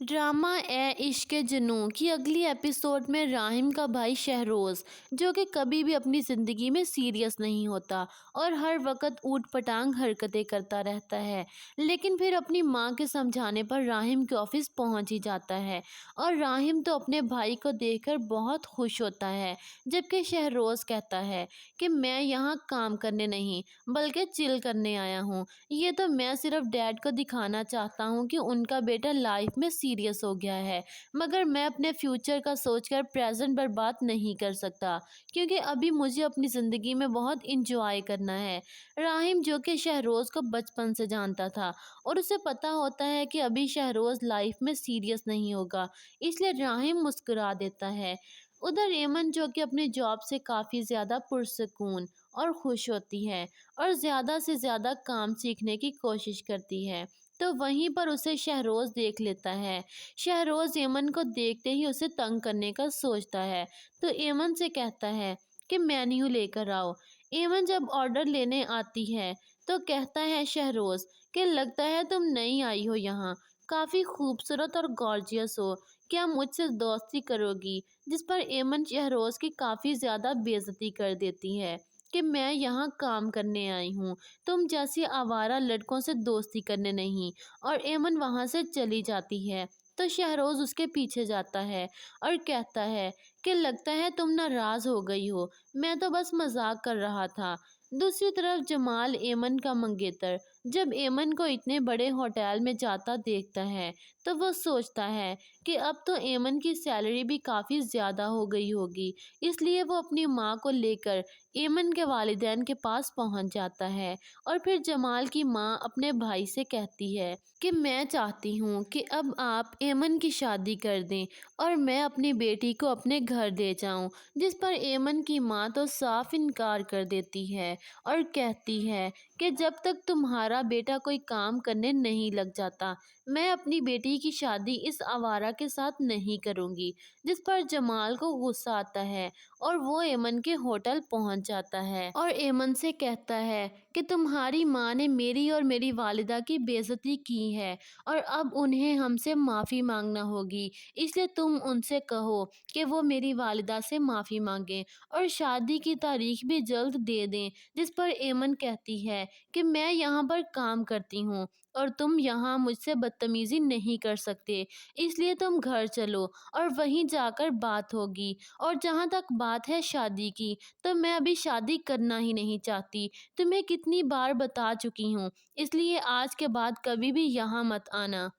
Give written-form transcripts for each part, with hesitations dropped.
Drama ए इश्क जुनून की अगली एपिसोड में राहिम का भाई शहरोज़, जो कि कभी भी अपनी ज़िंदगी में सीरियस नहीं होता और हर वक्त ऊट पटांग हरकतें करता रहता है, लेकिन फिर अपनी माँ के समझाने पर राहिम के ऑफिस पहुंच ही जाता है। और राहिम तो अपने भाई को देखकर बहुत खुश होता है, जबकि शहरोज़ कहता है कि मैं यहाँ काम करने नहीं बल्कि चिल करने आया हूँ। ये तो मैं सिर्फ डैड को दिखाना चाहता हूँ कि उनका बेटा लाइफ में सीरियस हो गया है, मगर मैं अपने फ्यूचर का सोचकर प्रेजेंट बर्बाद नहीं कर सकता, क्योंकि अभी मुझे अपनी ज़िंदगी में बहुत इंजॉय करना है। राहिम, जो कि शहरोज़ को बचपन से जानता था और उसे पता होता है कि अभी शहरोज़ लाइफ में सीरियस नहीं होगा, इसलिए राहिम मुस्कुरा देता है। उधर एमन, जो कि अपनी जॉब से काफ़ी ज़्यादा पुरसकून और खुश होती है और ज़्यादा से ज़्यादा काम सीखने की कोशिश करती है, तो वहीं पर उसे शहरोज़ देख लेता है। शहरोज़ एमन को देखते ही उसे तंग करने का सोचता है, तो एमन से कहता है कि मेन्यू लेकर आओ। एमन जब ऑर्डर लेने आती है तो कहता है शहरोज़ कि लगता है तुम नई आई हो यहाँ, काफ़ी खूबसूरत और गॉर्जियस हो, क्या मुझसे दोस्ती करोगी? जिस पर एमन शहरोज़ की काफ़ी ज़्यादा बेइज्जती कर देती है कि मैं यहाँ काम करने आई हूँ, तुम जैसी आवारा लड़कों से दोस्ती करने नहीं। और एमन वहाँ से चली जाती है, तो शहरोज़ उसके पीछे जाता है और कहता है कि लगता है तुम नाराज़ हो गई हो, मैं तो बस मजाक कर रहा था। दूसरी तरफ जमाल, एमन का मंगेतर, जब एमन को इतने बड़े होटल में जाता देखता है तो वो सोचता है कि अब तो एमन की सैलरी भी काफ़ी ज़्यादा हो गई होगी, इसलिए वो अपनी माँ को लेकर एमन के वालिदैन के पास पहुंच जाता है। और फिर जमाल की माँ अपने भाई से कहती है कि मैं चाहती हूँ कि अब आप एमन की शादी कर दें और मैं अपनी बेटी को अपने घर दे जाऊँ। जिस पर एमन की माँ तो साफ इनकार कर देती है और कहती है कि जब तक तुम्हारा बेटा कोई काम करने नहीं लग जाता, मैं अपनी बेटी की शादी इस आवारा के साथ नहीं करूँगी। जिस पर जमाल को गुस्सा आता है और वो एमन के होटल पहुंच जाता है और एमन से कहता है कि तुम्हारी माँ ने मेरी और मेरी वालिदा की बेइज्जती की है और अब उन्हें हमसे माफ़ी मांगना होगी, इसलिए तुम उनसे कहो कि वो मेरी वालिदा से माफ़ी मांगें और शादी की तारीख भी जल्द दे दें। जिस पर एमन कहती है कि मैं यहाँ पर काम करती हूँ और तुम यहाँ मुझसे बदतमीज़ी नहीं कर सकते, इसलिए तुम घर चलो और वहीं जाकर बात होगी। और जहाँ तक बात है शादी की, तो मैं अभी शादी करना ही नहीं चाहती, तुम्हें कितनी बार बता चुकी हूँ, इसलिए आज के बाद कभी भी यहाँ मत आना।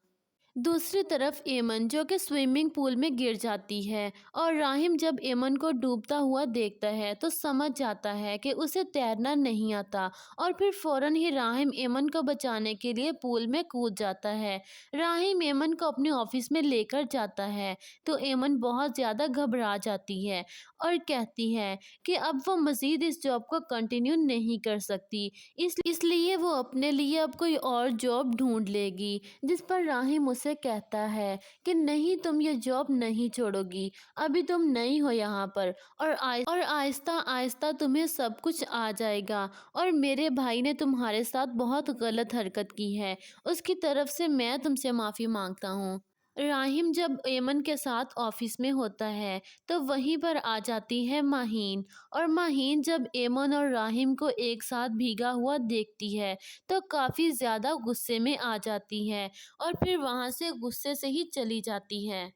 दूसरी तरफ एमन, जो कि स्विमिंग पूल में गिर जाती है और राहिम जब एमन को डूबता हुआ देखता है तो समझ जाता है कि उसे तैरना नहीं आता और फिर फौरन ही राहिम एमन को बचाने के लिए पूल में कूद जाता है। राहिम एमन को अपने ऑफिस में लेकर जाता है तो एमन बहुत ज़्यादा घबरा जाती है और कहती है कि अब वो मज़ीद इस जॉब को कंटिन्यू नहीं कर सकती, इसलिए वो अपने लिए अब कोई और जॉब ढूंढ लेगी। जिस पर राहिम उसे कहता है कि नहीं, तुम ये जॉब नहीं छोड़ोगी, अभी तुम नई हो यहाँ पर और आहिस्ता आहिस्ता तुम्हें सब कुछ आ जाएगा और मेरे भाई ने तुम्हारे साथ बहुत गलत हरकत की है, उसकी तरफ से मैं तुमसे माफ़ी मांगता हूँ। राहिम जब एमन के साथ ऑफिस में होता है तो वहीं पर आ जाती है माहीन। और माहीन जब एमन और राहिम को एक साथ भीगा हुआ देखती है तो काफ़ी ज़्यादा गुस्से में आ जाती है और फिर वहाँ से गुस्से से ही चली जाती है।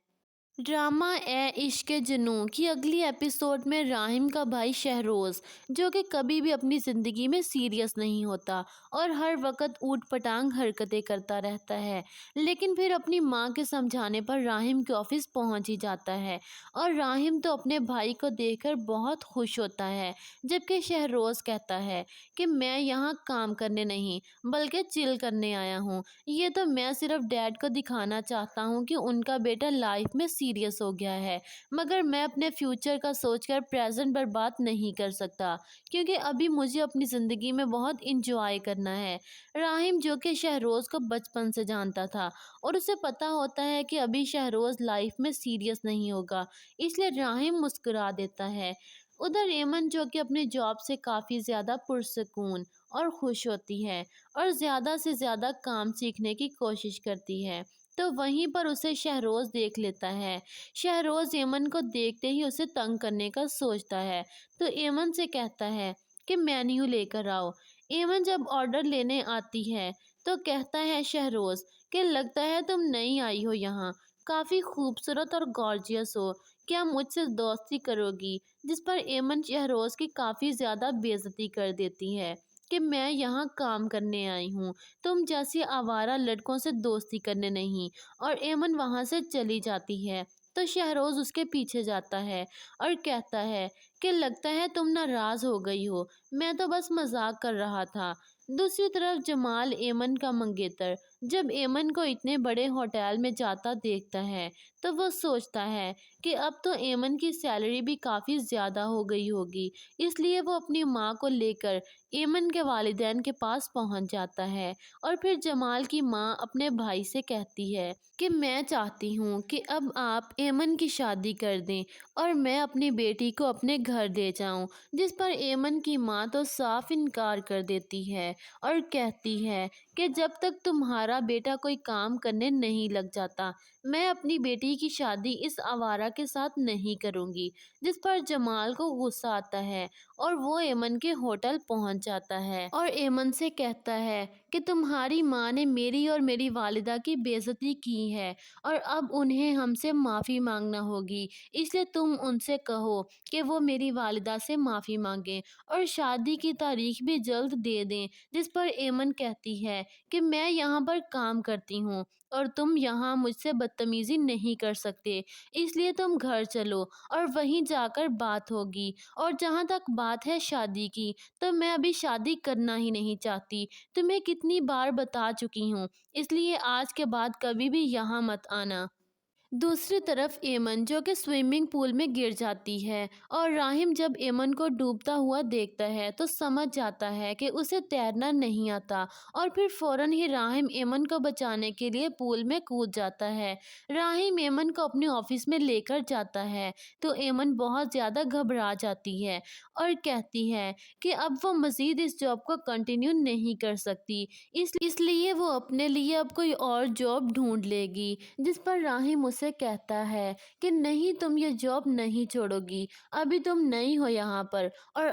ड्रामा ए इश्क जुनून की अगली एपिसोड में राहिम का भाई शहरोज़, जो कि कभी भी अपनी ज़िंदगी में सीरियस नहीं होता और हर वक्त ऊट पटांग हरकतें करता रहता है, लेकिन फिर अपनी माँ के समझाने पर राहिम के ऑफिस पहुंच ही जाता है। और राहिम तो अपने भाई को देखकर बहुत खुश होता है, जबकि शहरोज़ कहता है कि मैं यहाँ काम करने नहीं बल्कि चिल करने आया हूँ। ये तो मैं सिर्फ डैड को दिखाना चाहता हूँ कि उनका बेटा लाइफ में सीरियस हो गया है, मगर मैं अपने फ्यूचर का सोचकर प्रेजेंट बर्बाद नहीं कर सकता, क्योंकि अभी मुझे अपनी ज़िंदगी में बहुत इंजॉय करना है। राहिम, जो कि शहरोज़ को बचपन से जानता था और उसे पता होता है कि अभी शहरोज़ लाइफ में सीरियस नहीं होगा, इसलिए राहिम मुस्कुरा देता है। उधर एमन, जो कि अपनी जॉब से काफ़ी ज़्यादा पुरसकून और खुश होती है और ज़्यादा से ज़्यादा काम सीखने की कोशिश करती है, तो वहीं पर उसे शहरोज़ देख लेता है। शहरोज़ एमन को देखते ही उसे तंग करने का सोचता है, तो एमन से कहता है कि मेन्यू लेकर आओ। एमन जब ऑर्डर लेने आती है, तो कहता है शहरोज़ कि लगता है तुम नई आई हो यहाँ, काफ़ी खूबसूरत और गॉर्जियस हो, क्या मुझसे दोस्ती करोगी? जिस पर एमन शहरोज़ की काफ़ी ज़्यादा बेइज्जती कर देती है कि मैं यहाँ काम करने आई हूँ, तुम जैसे आवारा लड़कों से दोस्ती करने नहीं। और एमन वहाँ से चली जाती है। तो शहरोज़ उसके पीछे जाता है और कहता है कि लगता है तुम नाराज़ हो गई हो, मैं तो बस मजाक कर रहा था। दूसरी तरफ जमाल एमन का मंगेतर जब एमन को इतने बड़े होटल में जाता देखता है, तो वो सोचता है कि अब तो एमन की सैलरी भी काफ़ी ज़्यादा हो गई होगी। इसलिए वो अपनी माँ को लेकर एमन के वालिदैन के पास पहुँच जाता है। और फिर जमाल की माँ अपने भाई से कहती है कि मैं चाहती हूँ कि अब आप एमन की शादी कर दें और मैं अपनी बेटी को अपने घर ले जाऊँ। जिस पर एमन की माँ तो साफ इनकार कर देती है और कहती है कि जब तक तुम्हारा बेटा कोई काम करने नहीं लग जाता, मैं अपनी बेटी की शादी इस आवारा के साथ नहीं करूँगी। जिस पर जमाल को गुस्सा आता है और वो एमन के होटल पहुंच जाता है और एमन से कहता है कि तुम्हारी माँ ने मेरी और मेरी वालिदा की बेइज्जती की है और अब उन्हें हमसे माफ़ी मांगना होगी, इसलिए तुम उनसे कहो कि वो मेरी वालिदा से माफ़ी मांगें और शादी की तारीख भी जल्द दे दें। जिस पर एमन कहती है कि मैं यहाँ पर काम करती हूँ और तुम यहाँ मुझसे बदतमीज़ी नहीं कर सकते, इसलिए तुम घर चलो और वहीं जाकर बात होगी। और जहाँ तक बात है शादी की, तो मैं अभी शादी करना ही नहीं चाहती, तुम्हें कितनी बार बता चुकी हूँ, इसलिए आज के बाद कभी भी यहाँ मत आना। दूसरी तरफ एमन जो कि स्विमिंग पूल में गिर जाती है और राहिम जब एमन को डूबता हुआ देखता है तो समझ जाता है कि उसे तैरना नहीं आता और फिर फौरन ही राहिम एमन को बचाने के लिए पूल में कूद जाता है। राहिम एमन को अपने ऑफिस में लेकर जाता है, तो एमन बहुत ज़्यादा घबरा जाती है और कहती है कि अब वो मज़ीद इस जॉब को कंटिन्यू नहीं कर सकती, इसलिए वो अपने लिए अब कोई और जॉब ढूंढ लेगी। जिस पर राहिम उसे कहता है कि नहीं, तुम ये जॉब नहीं छोड़ोगी, अभी तुम नई हो यहाँ पर और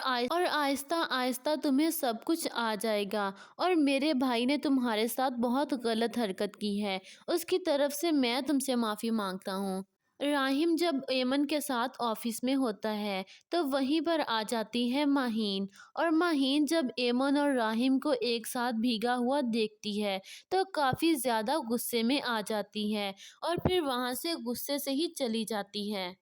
आहिस्ता आहिस्ता तुम्हें सब कुछ आ जाएगा। और मेरे भाई ने तुम्हारे साथ बहुत गलत हरकत की है, उसकी तरफ से मैं तुमसे माफ़ी मांगता हूँ। राहिम जब एमन के साथ ऑफिस में होता है, तो वहीं पर आ जाती है माहीन। और माहीन जब एमन और राहिम को एक साथ भीगा हुआ देखती है, तो काफ़ी ज़्यादा गुस्से में आ जाती है और फिर वहाँ से गुस्से से ही चली जाती है।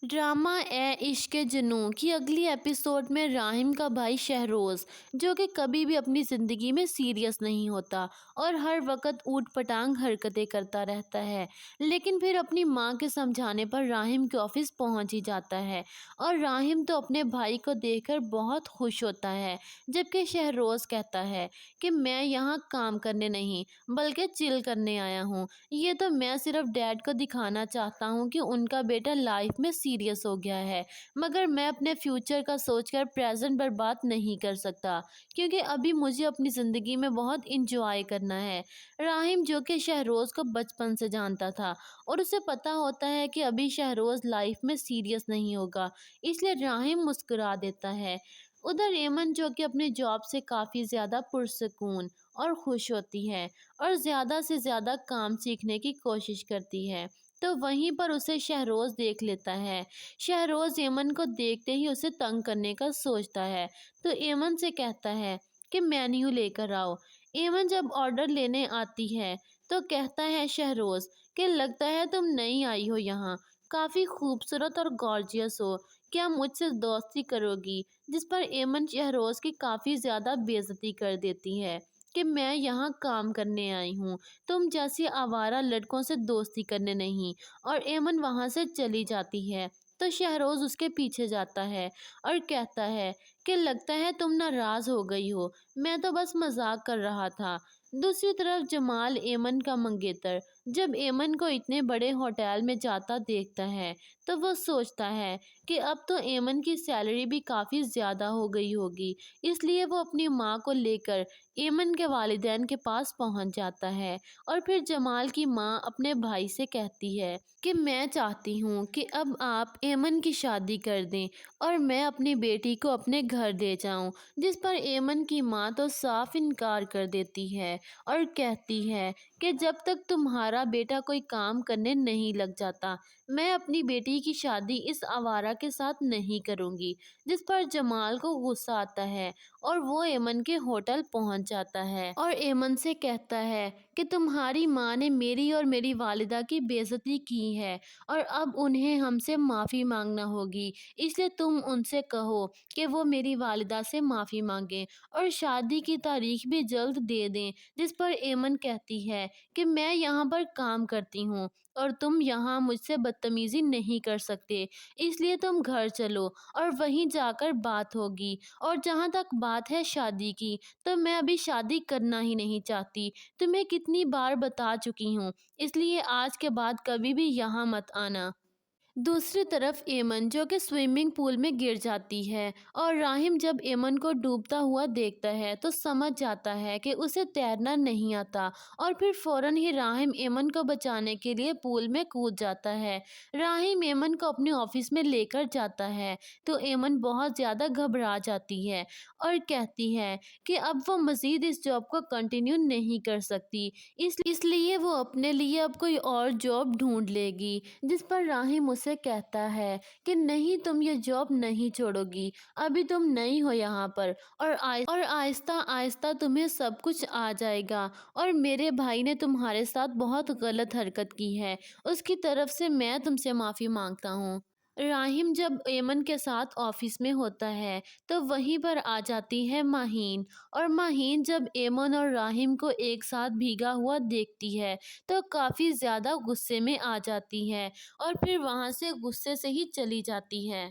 ड्रामा ए इश्क जुनून की अगली एपिसोड में राहिम का भाई शहरोज़ जो कि कभी भी अपनी ज़िंदगी में सीरियस नहीं होता और हर वक्त ऊट पटांग हरकतें करता रहता है, लेकिन फिर अपनी माँ के समझाने पर राहिम के ऑफिस पहुँच ही जाता है। और राहिम तो अपने भाई को देखकर बहुत खुश होता है, जबकि शहरोज़ कहता है कि मैं यहाँ काम करने नहीं बल्कि चिल करने आया हूँ। ये तो मैं सिर्फ डैड को दिखाना चाहता हूँ कि उनका बेटा लाइफ में सीरियस हो गया है, मगर मैं अपने फ्यूचर का सोचकर प्रेजेंट बर्बाद नहीं कर सकता, क्योंकि अभी मुझे अपनी ज़िंदगी में बहुत इंजॉय करना है। राहिम जो कि शहरोज़ को बचपन से जानता था और उसे पता होता है कि अभी शहरोज़ लाइफ में सीरियस नहीं होगा, इसलिए राहिम मुस्कुरा देता है। उधर एमन जो कि अपनी जॉब से काफ़ी ज़्यादा पुरसकून और खुश होती है और ज़्यादा से ज़्यादा काम सीखने की कोशिश करती है, तो वहीं पर उसे शहरोज़ देख लेता है। शहरोज़ एमन को देखते ही उसे तंग करने का सोचता है, तो एमन से कहता है कि मेन्यू लेकर आओ। एमन जब ऑर्डर लेने आती है, तो कहता है शहरोज़ कि लगता है तुम नई आई हो यहाँ, काफ़ी खूबसूरत और गॉर्जियस हो, क्या मुझसे दोस्ती करोगी? जिस पर एमन शहरोज़ की काफ़ी ज़्यादा बेइज्जती कर देती है कि मैं यहाँ काम करने आई हूँ, तुम जैसी आवारा लड़कों से दोस्ती करने नहीं। और एमन वहाँ से चली जाती है, तो शहरोज़ उसके पीछे जाता है और कहता है कि लगता है तुम नाराज़ हो गई हो, मैं तो बस मजाक कर रहा था। दूसरी तरफ जमाल एमन का मंगेतर जब एमन को इतने बड़े होटल में जाता देखता है, तो वो सोचता है कि अब तो एमन की सैलरी भी काफ़ी ज़्यादा हो गई होगी, इसलिए वो अपनी माँ को लेकर ایمن کے والدین کے پاس پہنچ جاتا ہے اور پھر جمال کی ماں اپنے بھائی سے کہتی ہے کہ میں چاہتی ہوں کہ اب آپ ایمن کی شادی کر دیں اور میں اپنی بیٹی کو اپنے گھر دے جاؤں، جس پر ایمن کی ماں تو صاف انکار کر دیتی ہے اور کہتی ہے کہ جب تک تمہارا بیٹا کوئی کام کرنے نہیں لگ جاتا میں اپنی بیٹی کی شادی اس آوارہ کے ساتھ نہیں کروں گی، جس پر جمال کو غصہ آتا ہے اور وہ ایمن کے ہوٹل پہنچ جاتا ہے اور ایمن سے کہتا ہے کہ تمہاری ماں نے میری اور میری والدہ کی بے عزتی کی ہے اور اب انہیں ہم سے معافی مانگنا ہوگی، اس لیے تم ان سے کہو کہ وہ میری والدہ سے معافی مانگیں اور شادی کی تاریخ بھی جلد دے دیں، جس پر ایمن کہتی ہے کہ میں یہاں پر کام کرتی ہوں اور تم یہاں مجھ سے بدتمیزی نہیں کر سکتے، اس لیے تم گھر چلو اور وہیں جا کر بات ہوگی، اور جہاں تک بات ہے شادی کی تو میں ابھی شادی کرنا ہی نہیں چاہتی، تمہیں کتنی بار بتا چکی ہوں، اس لیے آج کے بعد کبھی بھی یہاں مت آنا۔ دوسری طرف ایمن جو کہ سوئمنگ پول میں گر جاتی ہے اور راہم جب ایمن کو ڈوبتا ہوا دیکھتا ہے تو سمجھ جاتا ہے کہ اسے تیرنا نہیں آتا اور پھر فوراً ہی راہم ایمن کو بچانے کے لیے پول میں کود جاتا ہے۔ راہم ایمن کو اپنے آفس میں لے کر جاتا ہے تو ایمن بہت زیادہ گھبرا جاتی ہے اور کہتی ہے کہ اب وہ مزید اس جاب کو کنٹینیو نہیں کر سکتی، اس لیے وہ اپنے لیے اب کوئی اور جاب ڈھونڈ لے گی، جس پر راہم اسے کہتا ہے کہ نہیں تم یہ جاب نہیں چھوڑو گی، ابھی تم نئی ہو یہاں پر اور آہستہ آہستہ تمہیں سب کچھ آ جائے گا، اور میرے بھائی نے تمہارے ساتھ بہت غلط حرکت کی ہے، اس کی طرف سے میں تم سے معافی مانگتا ہوں۔ راہم جب ایمن کے ساتھ آفس میں ہوتا ہے تو وہیں پر آ جاتی ہے ماہین، اور ماہین جب ایمن اور راہم کو ایک ساتھ بھیگا ہوا دیکھتی ہے تو کافی زیادہ غصے میں آ جاتی ہے اور پھر وہاں سے غصے سے ہی چلی جاتی ہے۔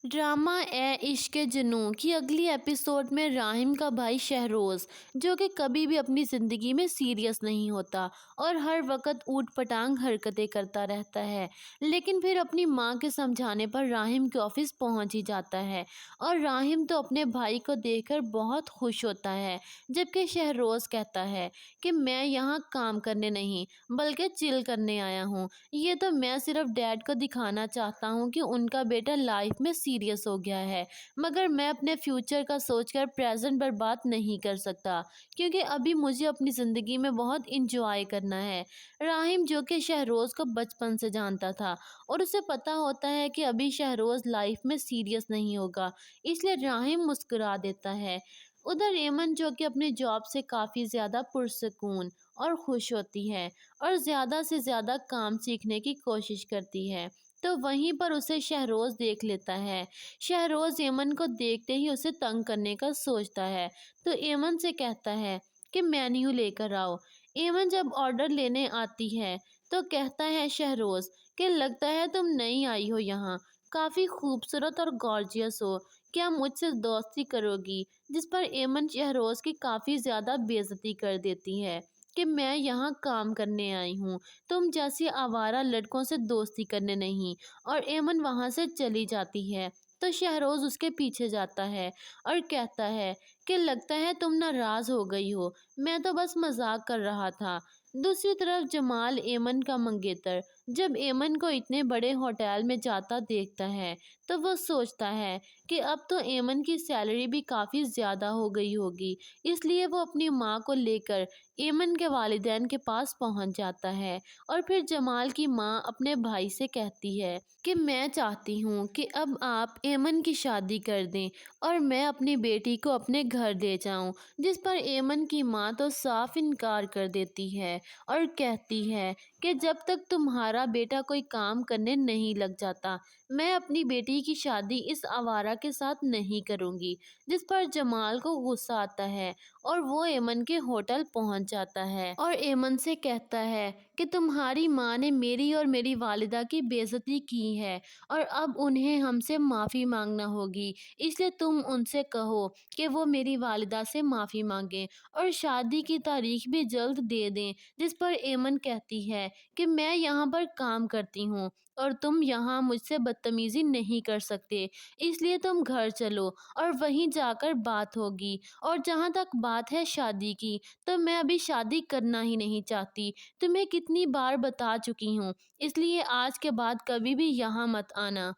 ڈرامہ اے عشق جنوں کی اگلی ایپیسوڈ میں راہم کا بھائی شہروز جو کہ کبھی بھی اپنی زندگی میں سیریس نہیں ہوتا اور ہر وقت اوٹ پٹانگ حرکتیں کرتا رہتا ہے، لیکن پھر اپنی ماں کے سمجھانے پر راہم کے آفس پہنچ ہی جاتا ہے اور راہم تو اپنے بھائی کو دیکھ کر بہت خوش ہوتا ہے، جبکہ شہروز کہتا ہے کہ میں یہاں کام کرنے نہیں بلکہ چل کرنے آیا ہوں، یہ تو میں صرف ڈیڈ کو دکھانا چاہتا ہوں کہ ان کا بیٹا لائف میں سیریس ہو گیا ہے، مگر میں اپنے فیوچر کا سوچ کر پریزنٹ پر بات نہیں کر سکتا کیونکہ ابھی مجھے اپنی زندگی میں بہت انجوائے کرنا ہے۔ راہم جو کہ شہروز کو بچپن سے جانتا تھا اور اسے پتا ہوتا ہے کہ ابھی شہروز لائف میں سیریس نہیں ہوگا، اس لیے راہم مسکرا دیتا ہے۔ ادھر ایمن جو کہ اپنی جاب سے کافی زیادہ پرسکون اور خوش ہوتی ہے اور زیادہ سے زیادہ کام سیکھنے کی کوشش کرتی ہے تو وہیں پر اسے شہروز دیکھ لیتا ہے۔ شہروز ایمن کو دیکھتے ہی اسے تنگ کرنے کا سوچتا ہے تو ایمن سے کہتا ہے کہ مینیو لے کر آؤ۔ ایمن جب آرڈر لینے آتی ہے تو کہتا ہے شہروز کہ لگتا ہے تم نئی آئی ہو یہاں، کافی خوبصورت اور گارجیس ہو، کیا مجھ سے دوستی کرو گی؟ جس پر ایمن شہروز کی کافی زیادہ بے عزتی کر دیتی ہے کہ میں یہاں کام کرنے آئی ہوں، تم جیسی آوارہ لڑکوں سے دوستی کرنے نہیں، اور ایمن وہاں سے چلی جاتی ہے تو شہروز اس کے پیچھے جاتا ہے اور کہتا ہے کہ لگتا ہے تم ناراض ہو گئی ہو، میں تو بس مذاق کر رہا تھا۔ دوسری طرف جمال ایمن کا منگیتر جب ایمن کو اتنے بڑے ہوٹل میں جاتا دیکھتا ہے تو وہ سوچتا ہے کہ اب تو ایمن کی سیلری بھی کافی زیادہ ہو گئی ہوگی، اس لیے وہ اپنی ماں کو لے کر ایمن کے والدین کے پاس پہنچ جاتا ہے اور پھر جمال کی ماں اپنے بھائی سے کہتی ہے کہ میں چاہتی ہوں کہ اب آپ ایمن کی شادی کر دیں اور میں اپنی بیٹی کو اپنے گھر دے جاؤں، جس پر ایمن کی ماں تو صاف انکار کر دیتی ہے اور کہتی ہے کہ جب تک تمہارا بیٹا کوئی کام کرنے نہیں لگ جاتا میں اپنی بیٹی کی شادی اس آوارہ کے ساتھ نہیں کروں گی، جس پر جمال کو غصہ آتا ہے اور وہ ایمن کے ہوٹل پہنچ جاتا ہے اور ایمن سے کہتا ہے کہ تمہاری ماں نے میری اور میری والدہ کی بے عزتی کی ہے اور اب انہیں ہم سے معافی مانگنا ہوگی، اس لیے تم ان سے کہو کہ وہ میری والدہ سے معافی مانگیں اور شادی کی تاریخ بھی جلد دے دیں۔ جس پر ایمن کہتی ہے کہ میں یہاں پر کام کرتی ہوں اور تم یہاں مجھ سے بدتمیزی نہیں کر سکتے، اس لیے تم گھر چلو اور وہیں جا کر بات ہوگی۔ اور جہاں تک بات ہے شادی کی، تو میں ابھی شادی کرنا ہی نہیں چاہتی، تمہیں کتنی بار بتا چکی ہوں، اس لیے آج کے بعد کبھی بھی یہاں مت آنا۔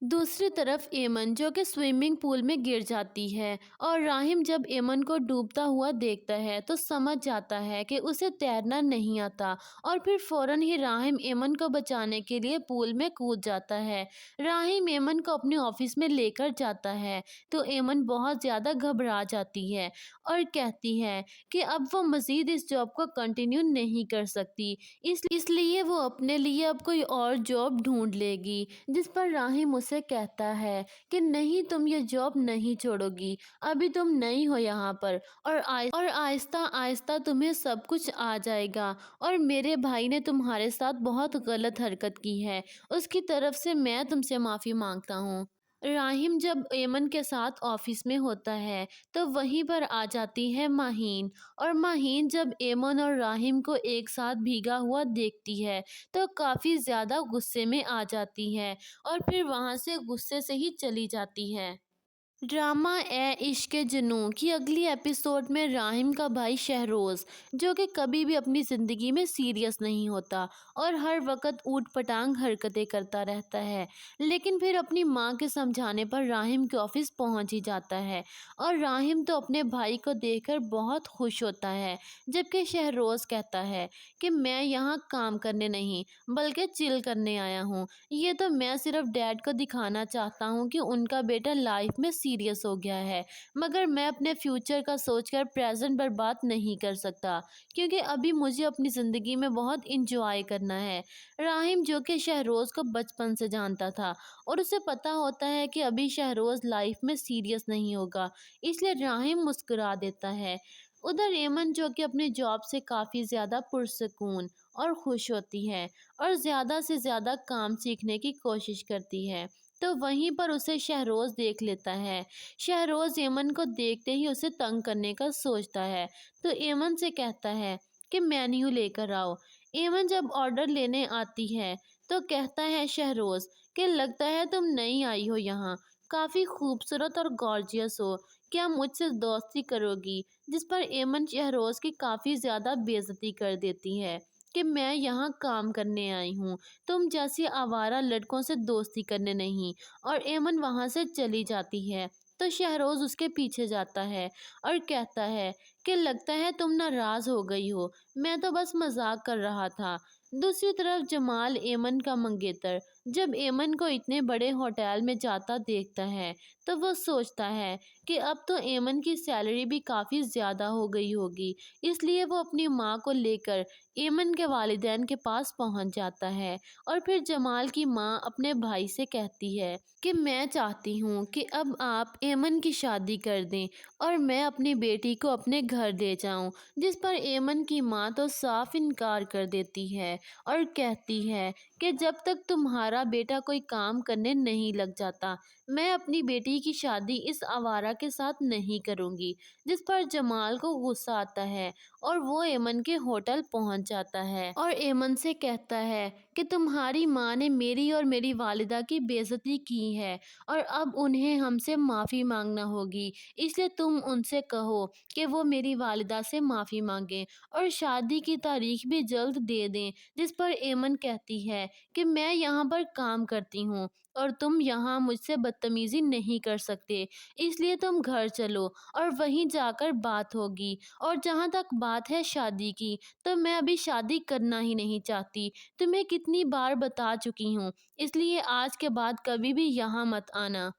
دوسری طرف ایمن جو کہ سوئمنگ پول میں گر جاتی ہے اور راہم جب ایمن کو ڈوبتا ہوا دیکھتا ہے تو سمجھ جاتا ہے کہ اسے تیرنا نہیں آتا اور پھر فوراً ہی راہم ایمن کو بچانے کے لیے پول میں کود جاتا ہے۔ راہم ایمن کو اپنے آفس میں لے کر جاتا ہے تو ایمن بہت زیادہ گھبرا جاتی ہے اور کہتی ہے کہ اب وہ مزید اس جاب کو کنٹینیو نہیں کر سکتی، اس لیے وہ اپنے لیے اب کوئی اور جاب ڈھونڈ لے گی۔ جس پر راہم اسے کہتا ہے کہ نہیں، تم یہ جاب نہیں چھوڑو گی، ابھی تم نئی ہو یہاں پر اور آہستہ آہستہ تمہیں سب کچھ آ جائے گا، اور میرے بھائی نے تمہارے ساتھ بہت غلط حرکت کی ہے، اس کی طرف سے میں تم سے معافی مانگتا ہوں۔ راہم جب ایمن کے ساتھ آفس میں ہوتا ہے تو وہیں پر آ جاتی ہے ماہین، اور ماہین جب ایمن اور راہم کو ایک ساتھ بھیگا ہوا دیکھتی ہے تو کافی زیادہ غصے میں آ جاتی ہے اور پھر وہاں سے غصے سے ہی چلی جاتی ہے۔ ڈرامہ اے عشق جنوں کی اگلی ایپیسوڈ میں راہم کا بھائی شہروز، جو کہ کبھی بھی اپنی زندگی میں سیریس نہیں ہوتا اور ہر وقت اوٹ پٹانگ حرکتیں کرتا رہتا ہے، لیکن پھر اپنی ماں کے سمجھانے پر راہم کے آفس پہنچ ہی جاتا ہے اور راہم تو اپنے بھائی کو دیکھ کر بہت خوش ہوتا ہے، جبکہ شہروز کہتا ہے کہ میں یہاں کام کرنے نہیں بلکہ چل کرنے آیا ہوں، یہ تو میں صرف ڈیڈ کو دکھانا چاہتا ہوں کہ ان کا بیٹا لائف میں سیریس ہو گیا ہے، مگر میں اپنے فیوچر کا سوچ کر پریزنٹ برباد نہیں کر سکتا، کیونکہ ابھی مجھے اپنی زندگی میں بہت انجوائے کرنا ہے۔ راہم جو کہ شہروز کو بچپن سے جانتا تھا اور اسے پتا ہوتا ہے کہ ابھی شہروز لائف میں سیریس نہیں ہوگا، اس لیے راہم مسکرا دیتا ہے۔ ادھر ایمن جو کہ اپنی جاب سے کافی زیادہ پرسکون اور خوش ہوتی ہے اور زیادہ سے زیادہ کام سیکھنے کی کوشش کرتی ہے، تو وہیں پر اسے شہروز دیکھ لیتا ہے۔ شہروز ایمن کو دیکھتے ہی اسے تنگ کرنے کا سوچتا ہے تو ایمن سے کہتا ہے کہ مینیو لے کر آؤ۔ ایمن جب آرڈر لینے آتی ہے تو کہتا ہے شہروز کہ لگتا ہے تم نئی آئی ہو یہاں، کافی خوبصورت اور گارجیس ہو، کیا مجھ سے دوستی کرو گی؟ جس پر ایمن شہروز کی کافی زیادہ بے عزتی کر دیتی ہے کہ میں یہاں کام کرنے آئی ہوں، تم جیسی آوارہ لڑکوں سے دوستی کرنے نہیں، اور ایمن وہاں سے چلی جاتی ہے تو شہروز اس کے پیچھے جاتا ہے اور کہتا ہے کہ لگتا ہے تم ناراض ہو گئی ہو، میں تو بس مذاق کر رہا تھا۔ دوسری طرف جمال ایمن کا منگیتر جب ایمن کو اتنے بڑے ہوٹل میں جاتا دیکھتا ہے تو وہ سوچتا ہے کہ اب تو ایمن کی سیلری بھی کافی زیادہ ہو گئی ہوگی، اس لیے وہ اپنی ماں کو لے کر ایمن کے والدین کے پاس پہنچ جاتا ہے اور پھر جمال کی ماں اپنے بھائی سے کہتی ہے کہ میں چاہتی ہوں کہ اب آپ ایمن کی شادی کر دیں اور میں اپنی بیٹی کو اپنے گھر دے جاؤں۔ جس پر ایمن کی ماں تو صاف انکار کر دیتی ہے اور کہتی ہے کہ جب تک تمہارا بیٹا کوئی کام کرنے نہیں لگ جاتا میں اپنی بیٹی کی شادی اس آوارہ کے ساتھ نہیں کروں گی۔ جس پر جمال کو غصہ آتا ہے اور وہ ایمن کے ہوٹل پہنچ جاتا ہے اور ایمن سے کہتا ہے کہ تمہاری ماں نے میری اور میری والدہ کی بے عزتی کی ہے اور اب انہیں ہم سے معافی مانگنا ہوگی، اس لیے تم ان سے کہو کہ وہ میری والدہ سے معافی مانگیں اور شادی کی تاریخ بھی جلد دے دیں۔ جس پر ایمن کہتی ہے کہ میں یہاں پر کام کرتی ہوں اور تم یہاں مجھ سے بدتمیزی نہیں کر سکتے، اس لیے تم گھر چلو اور وہیں جا کر بات ہوگی۔ اور جہاں تک بات ہے شادی کی، تو میں ابھی شادی کرنا ہی نہیں چاہتی، تمہیں کتنی بار بتا چکی ہوں، اس لیے آج کے بعد کبھی بھی یہاں مت آنا۔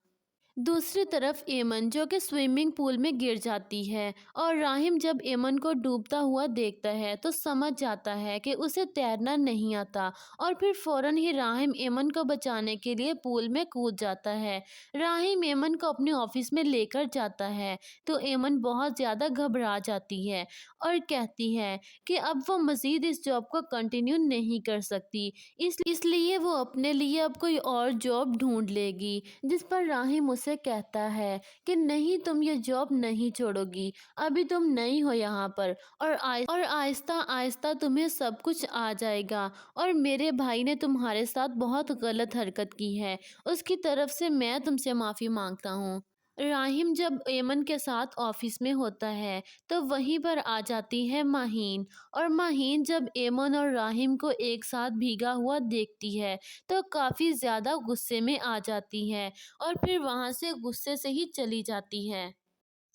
दूसरी तरफ एमन जो कि स्विमिंग पूल में गिर जाती है और राहिम जब एमन को डूबता हुआ देखता है तो समझ जाता है कि उसे तैरना नहीं आता और फिर फौरन ही राहिम एमन को बचाने के लिए पूल में कूद जाता है। राहिम एमन को अपने ऑफिस में लेकर जाता है तो एमन बहुत ज़्यादा घबरा जाती है और कहती है कि अब वो मज़ीद इस जॉब को कंटिन्यू नहीं कर सकती, इसलिए वो अपने लिए अब कोई और जॉब ढूंढ लेगी। जिस पर राहिम उसे कहता है कि नहीं, तुम ये जॉब नहीं छोड़ोगी, अभी तुम नई हो यहाँ पर और आहिस्ता आहिस्ता तुम्हें सब कुछ आ जाएगा और मेरे भाई ने तुम्हारे साथ बहुत गलत हरकत की है, उसकी तरफ से मैं तुमसे माफ़ी मांगता हूँ। राहिम जब एमन के साथ ऑफिस में होता है तो वहीं पर आ जाती है माहीन और माहीन जब एमन और राहिम को एक साथ भीगा हुआ देखती है तो काफ़ी ज़्यादा गुस्से में आ जाती है और फिर वहाँ से गुस्से से ही चली जाती है।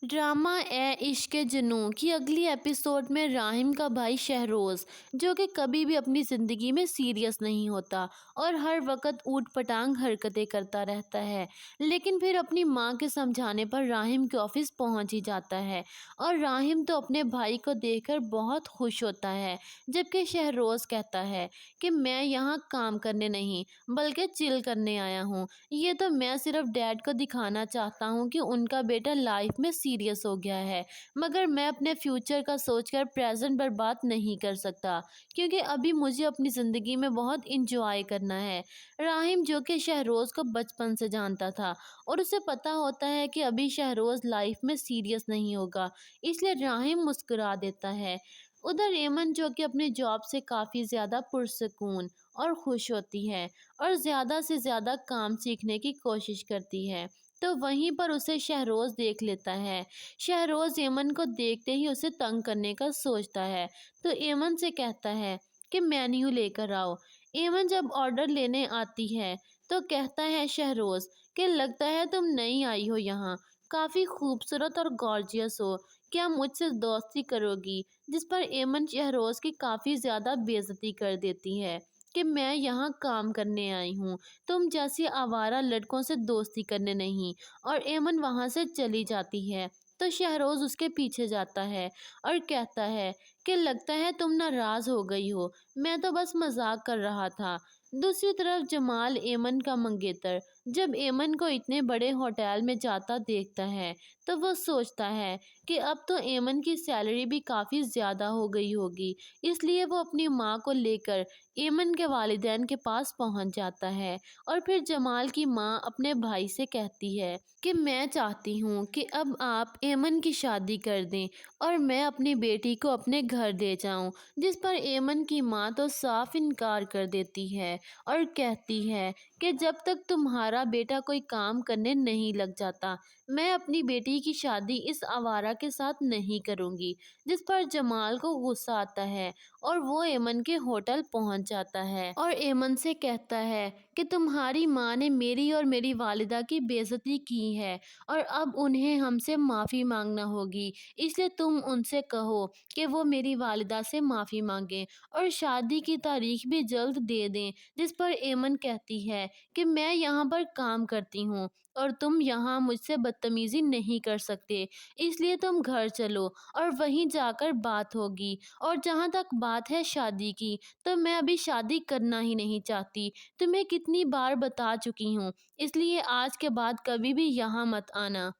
ड्रामा ए इश्क जुनून की अगली एपिसोड में राहिम का भाई शहरोज़ जो कि कभी भी अपनी ज़िंदगी में सीरियस नहीं होता और हर वक्त ऊट पटांग हरकतें करता रहता है, लेकिन फिर अपनी माँ के समझाने पर राहिम के ऑफिस पहुंच ही जाता है और राहिम तो अपने भाई को देखकर बहुत खुश होता है, जबकि शहरोज़ कहता है कि मैं यहाँ काम करने नहीं बल्कि चिल करने आया हूँ। ये तो मैं सिर्फ डैड को दिखाना चाहता हूँ कि उनका बेटा लाइफ में सीरियस हो गया है, मगर मैं अपने फ्यूचर का सोचकर प्रेजेंट बर्बाद नहीं कर सकता क्योंकि अभी मुझे अपनी ज़िंदगी में बहुत इंजॉय करना है। राहिम जो कि शहरोज़ को बचपन से जानता था और उसे पता होता है कि अभी शहरोज़ लाइफ में सीरियस नहीं होगा, इसलिए राहिम मुस्कुरा देता है। उधर एमन जो कि अपनी जॉब से काफ़ी ज़्यादा पुरसकून और खुश होती है और ज़्यादा से ज़्यादा काम सीखने की कोशिश करती है, तो वहीं पर उसे शहरोज़ देख लेता है। शहरोज़ एमन को देखते ही उसे तंग करने का सोचता है तो एमन से कहता है कि मेन्यू लेकर आओ। एमन जब ऑर्डर लेने आती है तो कहता है शहरोज़ कि लगता है तुम नई आई हो यहाँ, काफ़ी खूबसूरत और गॉर्जियस हो, क्या मुझसे दोस्ती करोगी? जिस पर एमन शहरोज़ की काफ़ी ज़्यादा बेइज्जती कर देती है कि मैं यहाँ काम करने आई हूँ, तुम जैसी आवारा लड़कों से दोस्ती करने नहीं, और एमन वहाँ से चली जाती है। तो शहरोज़ उसके पीछे जाता है और कहता है कि लगता है तुम नाराज़ हो गई हो, मैं तो बस मजाक कर रहा था। दूसरी तरफ जमाल एमन का मंगेतर जब एमन को इतने बड़े होटल में जाता देखता है तो वो सोचता है कि अब तो एमन की सैलरी भी काफ़ी ज़्यादा हो गई होगी, इसलिए वो अपनी माँ को लेकर एमन के वालिदैन के पास पहुंच जाता है और फिर जमाल की माँ अपने भाई से कहती है कि मैं चाहती हूँ कि अब आप एमन की शादी कर दें और मैं अपनी बेटी को अपने घर दे जाऊँ। जिस पर एमन की माँ तो साफ इनकार कर देती है और कहती है कि जब तक तुम्हारा बेटा कोई काम करने नहीं लग जाता मैं अपनी बेटी की शादी इस आवारा के साथ नहीं करूँगी। जिस पर जमाल को गुस्सा आता है और वो एमन के होटल पहुंच जाता है और एमन से कहता है कि तुम्हारी माँ ने मेरी और मेरी वालिदा की बेइज्जती की है और अब उन्हें हमसे माफ़ी मांगना होगी, इसलिए तुम उनसे कहो कि वो मेरी वालिदा से माफ़ी मांगें और शादी की तारीख भी जल्द दे दें। जिस पर एमन कहती है कि मैं यहाँ पर काम करती हूँ और तुम यहाँ मुझसे बदतमीज़ी नहीं कर सकते, इसलिए तुम घर चलो और वहीं जाकर बात होगी। और जहाँ तक बात है शादी की, तो मैं अभी शादी करना ही नहीं चाहती, तुम्हें कितनी बार बता चुकी हूँ, इसलिए आज के बाद कभी भी यहाँ मत आना।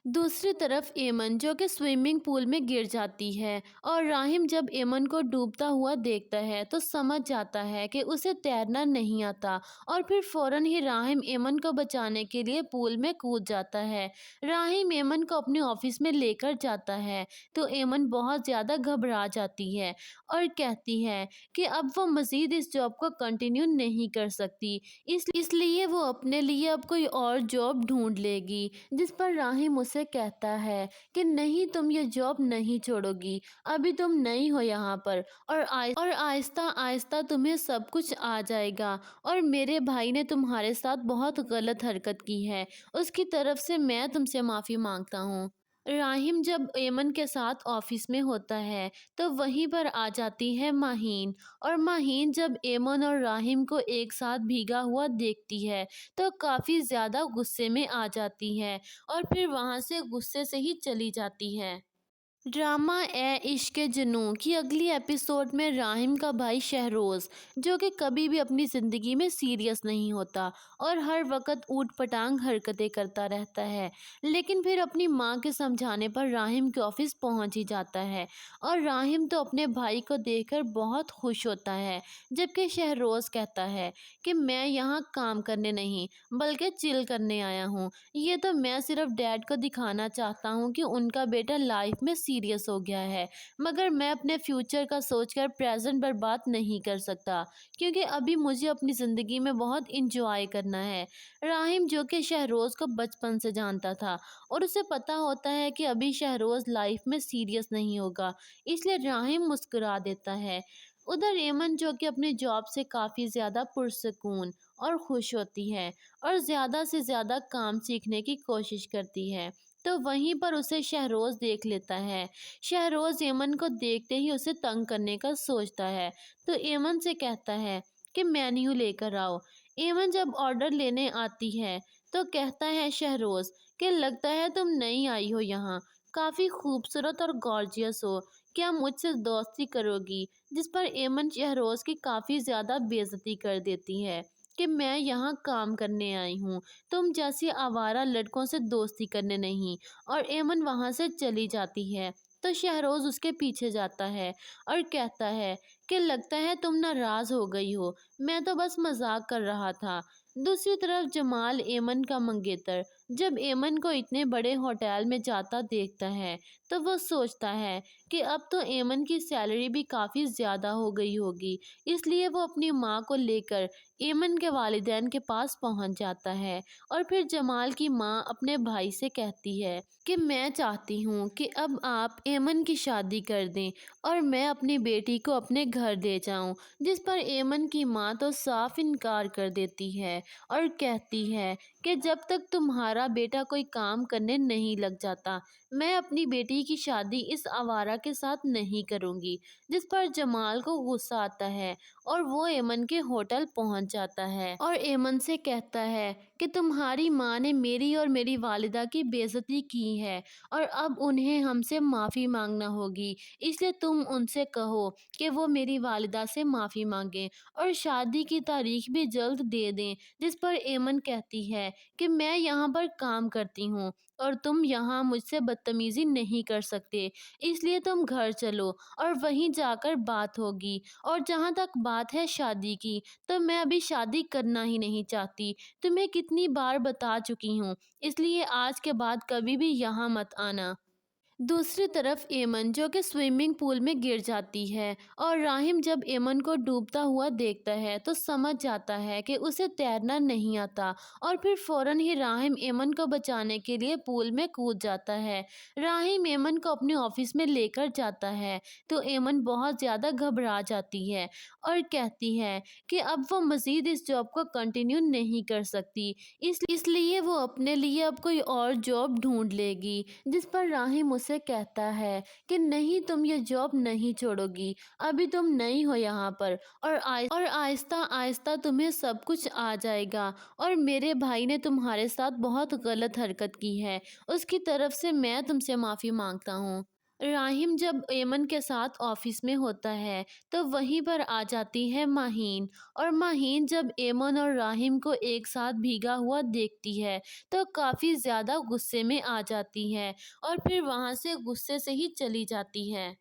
दूसरी तरफ एमन जो कि स्विमिंग पूल में गिर जाती है और राहिम जब एमन को डूबता हुआ देखता है तो समझ जाता है कि उसे तैरना नहीं आता और फिर फौरन ही राहिम एमन को बचाने के लिए पूल में कूद जाता है। राहिम एमन को अपने ऑफिस में लेकर जाता है तो एमन बहुत ज़्यादा घबरा जाती है और कहती है कि अब वो मज़ीद इस जॉब को कंटिन्यू नहीं कर सकती, इसलिए वो अपने लिए अब कोई और जॉब ढूंढ लेगी। जिस पर राहिम उसे कहता है कि नहीं, तुम ये जॉब नहीं छोड़ोगी, अभी तुम नई हो यहाँ पर और आहिस्ता आहिस्ता तुम्हें सब कुछ आ जाएगा और मेरे भाई ने तुम्हारे साथ बहुत गलत हरकत की है, उसकी तरफ से मैं तुमसे माफ़ी मांगता हूँ। راہم جب ایمن کے ساتھ آفس میں ہوتا ہے تو وہیں پر آ جاتی ہے ماہین، اور ماہین جب ایمن اور راہم کو ایک ساتھ بھیگا ہوا دیکھتی ہے تو کافی زیادہ غصے میں آ جاتی ہے اور پھر وہاں سے غصے سے ہی چلی جاتی ہے۔ ڈرامہ اے عشق جنوں کی اگلی ایپیسوڈ میں راہم کا بھائی شہروز، جو کہ کبھی بھی اپنی زندگی میں سیریس نہیں ہوتا اور ہر وقت اوٹ پٹانگ حرکتیں کرتا رہتا ہے، لیکن پھر اپنی ماں کے سمجھانے پر راہم کے آفس پہنچ ہی جاتا ہے، اور راہم تو اپنے بھائی کو دیکھ کر بہت خوش ہوتا ہے، جبکہ شہروز کہتا ہے کہ میں یہاں کام کرنے نہیں بلکہ چل کرنے آیا ہوں، یہ تو میں صرف ڈیڈ کو دکھانا چاہتا ہوں کہ ان کا بیٹا لائف میں سیریس ہو گیا ہے، مگر میں اپنے فیوچر کا سوچ کر پریزنٹ برباد نہیں کر سکتا، کیونکہ ابھی مجھے اپنی زندگی میں بہت انجوائے کرنا ہے۔ راہم، جو کہ شہروز کو بچپن سے جانتا تھا اور اسے پتا ہوتا ہے کہ ابھی شہروز لائف میں سیریس نہیں ہوگا، اس لیے راہم مسکرا دیتا ہے۔ ادھر ایمن، جو کہ اپنی جاب سے کافی زیادہ پرسکون اور خوش ہوتی ہے اور زیادہ سے زیادہ کام سیکھنے کی کوشش کرتی ہے، تو وہیں پر اسے شہروز دیکھ لیتا ہے۔ شہروز ایمن کو دیکھتے ہی اسے تنگ کرنے کا سوچتا ہے، تو ایمن سے کہتا ہے کہ مینیو لے کر آؤ۔ ایمن جب آرڈر لینے آتی ہے تو کہتا ہے شہروز کہ لگتا ہے تم نئی آئی ہو یہاں، کافی خوبصورت اور گارجیس ہو، کیا مجھ سے دوستی کرو گی؟ جس پر ایمن شہروز کی کافی زیادہ بے عزتی کر دیتی ہے کہ میں یہاں کام کرنے آئی ہوں، تم جیسی آوارہ لڑکوں سے دوستی کرنے نہیں، اور ایمن وہاں سے چلی جاتی ہے۔ تو شہروز اس کے پیچھے جاتا ہے اور کہتا ہے کہ لگتا ہے تم ناراض ہو گئی ہو، میں تو بس مذاق کر رہا تھا۔ دوسری طرف جمال، ایمن کا منگیتر، جب ایمن کو اتنے بڑے ہوٹل میں جاتا دیکھتا ہے تو وہ سوچتا ہے کہ اب تو ایمن کی سیلری بھی کافی زیادہ ہو گئی ہوگی، اس لیے وہ اپنی ماں کو لے کر ایمن کے والدین کے پاس پہنچ جاتا ہے، اور پھر جمال کی ماں اپنے بھائی سے کہتی ہے کہ میں چاہتی ہوں کہ اب آپ ایمن کی شادی کر دیں اور میں اپنی بیٹی کو اپنے گھر دے جاؤں، جس پر ایمن کی ماں تو صاف انکار کر دیتی ہے اور کہتی ہے کہ جب تک تمہارا بیٹا کوئی کام کرنے نہیں لگ جاتا میں اپنی بیٹی کی شادی اس آوارہ کے ساتھ نہیں کروں گی، جس پر جمال کو غصہ آتا ہے اور وہ ایمن کے ہوٹل پہنچ جاتا ہے اور ایمن سے کہتا ہے کہ تمہاری ماں نے میری اور میری والدہ کی بے عزتی کی ہے اور اب انہیں ہم سے معافی مانگنا ہوگی، اس لیے تم ان سے کہو کہ وہ میری والدہ سے معافی مانگیں اور شادی کی تاریخ بھی جلد دے دیں، جس پر ایمن کہتی ہے کہ میں یہاں پر کام کرتی ہوں اور تم یہاں مجھ سے بدتمیزی نہیں کر سکتے، اس لیے تم گھر چلو اور وہیں جا کر بات ہوگی، اور جہاں تک بات ہے شادی کی تو میں ابھی شادی کرنا ہی نہیں چاہتی، تمہیں کتنی بار بتا چکی ہوں، اس لیے آج کے بعد کبھی بھی یہاں مت آنا۔ دوسری طرف ایمن، جو کہ سوئمنگ پول میں گر جاتی ہے اور راہم جب ایمن کو ڈوبتا ہوا دیکھتا ہے تو سمجھ جاتا ہے کہ اسے تیرنا نہیں آتا، اور پھر فوراً ہی راہم ایمن کو بچانے کے لیے پول میں کود جاتا ہے۔ راہم ایمن کو اپنے آفس میں لے کر جاتا ہے تو ایمن بہت زیادہ گھبرا جاتی ہے اور کہتی ہے کہ اب وہ مزید اس جاب کو کنٹینیو نہیں کر سکتی، اس لیے وہ اپنے لیے اب کوئی اور جاب ڈھونڈ لے گی، جس پر راہم اسے کہتا ہے کہ نہیں، تم یہ جاب نہیں چھوڑو گی، ابھی تم نئی ہو یہاں پر، اور آہستہ آہستہ تمہیں سب کچھ آ جائے گا، اور میرے بھائی نے تمہارے ساتھ بہت غلط حرکت کی ہے، اس کی طرف سے میں تم سے معافی مانگتا ہوں۔ راہم جب ایمن کے ساتھ آفس میں ہوتا ہے تو وہیں پر آ جاتی ہے ماہین، اور ماہین جب ایمن اور راہم کو ایک ساتھ بھیگا ہوا دیکھتی ہے تو کافی زیادہ غصے میں آ جاتی ہے اور پھر وہاں سے غصے سے ہی چلی جاتی ہے۔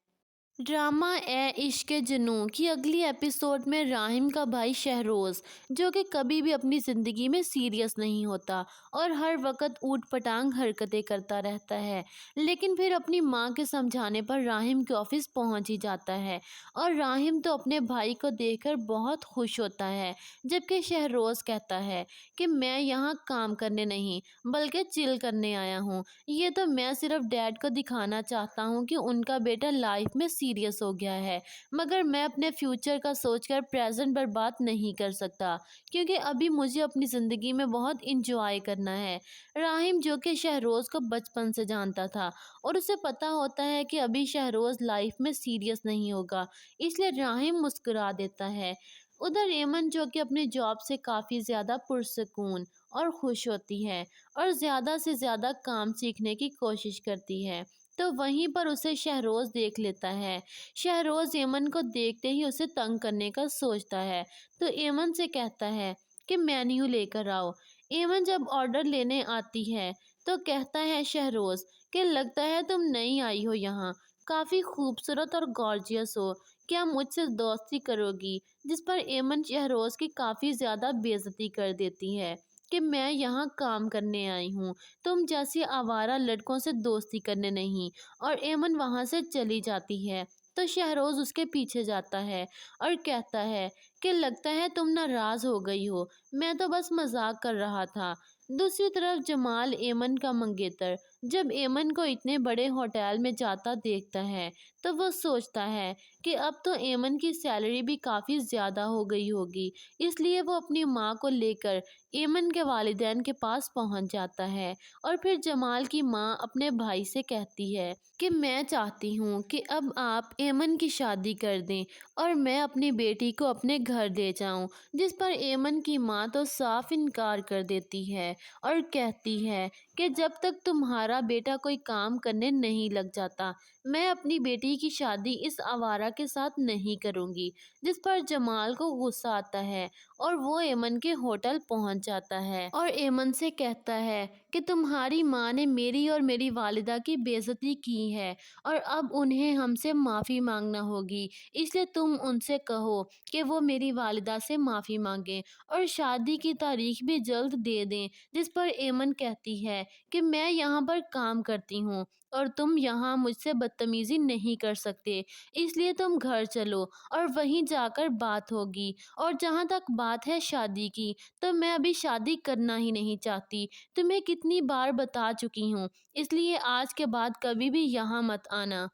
ڈرامہ اے عشق جنوں کی اگلی ایپیسوڈ میں راہم کا بھائی شہروز، جو کہ کبھی بھی اپنی زندگی میں سیریس نہیں ہوتا اور ہر وقت اوٹ پٹانگ حرکتیں کرتا رہتا ہے، لیکن پھر اپنی ماں کے سمجھانے پر راہم کے آفس پہنچ ہی جاتا ہے، اور راہم تو اپنے بھائی کو دیکھ کر بہت خوش ہوتا ہے، جبکہ شہروز کہتا ہے کہ میں یہاں کام کرنے نہیں بلکہ چل کرنے آیا ہوں، یہ تو میں صرف ڈیڈ کو دکھانا چاہتا ہوں کہ ان کا بیٹا لائف میں सीरियस हो गया है, मगर मैं अपने फ्यूचर का सोचकर प्रेजेंट बर्बाद नहीं कर सकता, क्योंकि अभी मुझे अपनी ज़िंदगी में बहुत इंजॉय करना है। राहिम, जो कि शहरोज़ को बचपन से जानता था और उसे पता होता है कि अभी शहरोज़ लाइफ में सीरियस नहीं होगा, इसलिए राहिम मुस्कुरा देता है। उधर एमन, जो कि अपनी जॉब से काफ़ी ज़्यादा पुरसकून और खुश होती है और ज़्यादा से ज़्यादा काम सीखने की कोशिश करती है, तो वहीं पर उसे शहरोज़ देख लेता है। शहरोज़ एमन को देखते ही उसे तंग करने का सोचता है, तो एमन से कहता है कि मेन्यू लेकर आओ। एमन जब ऑर्डर लेने आती है, तो कहता है शहरोज़ कि लगता है तुम नई आई हो यहाँ, काफ़ी खूबसूरत और गॉर्जियस हो, क्या मुझसे दोस्ती करोगी? जिस पर एमन शहरोज़ की काफ़ी ज़्यादा बेइज्जती कर देती है कि मैं यहाँ काम करने आई हूँ, तुम जैसी आवारा लड़कों से दोस्ती करने नहीं। और एमन वहाँ से चली जाती है, तो शहरोज़ उसके पीछे जाता है और कहता है कि लगता है तुम नाराज़ हो गई हो, मैं तो बस मजाक कर रहा था। दूसरी तरफ जमाल, एमन का मंगेतर, जब एमन को इतने बड़े होटल में जाता देखता है, तो वो सोचता है कि अब तो एमन की सैलरी भी काफ़ी ज़्यादा हो गई होगी, इसलिए वो अपनी माँ को लेकर एमन के वालिदैन के पास पहुंच जाता है। और फिर जमाल की माँ अपने भाई से कहती है कि मैं चाहती हूँ कि अब आप एमन की शादी कर दें और मैं अपनी बेटी को अपने घर दे जाऊँ। जिस पर एमन की माँ तो साफ इनकार कर देती है और कहती है कि जब तक तुम्हारा बेटा कोई काम करने नहीं लग जाता, मैं अपनी बेटी की शादी इस आवारा के साथ नहीं करूँगी। जिस पर जमाल को गुस्सा आता है और वो एमन के होटल पहुंच जाता है और एमन से कहता है कि तुम्हारी माँ ने मेरी और मेरी वालिदा की बेइज्जती की है और अब उन्हें हमसे माफ़ी मांगना होगी, इसलिए तुम उनसे कहो कि वो मेरी वालिदा से माफ़ी मांगें और शादी की तारीख भी जल्द दे दें। जिस पर एमन कहती है कि मैं यहाँ पर काम करती हूँ और तुम यहाँ मुझसे बदतमीज़ी नहीं कर सकते, इसलिए तुम घर चलो और वहीं जाकर बात होगी। और जहाँ तक बात है शादी की, तो मैं अभी शादी करना ही नहीं चाहती, तुम्हें कितनी बार बता चुकी हूँ, इसलिए आज के बाद कभी भी यहाँ मत आना।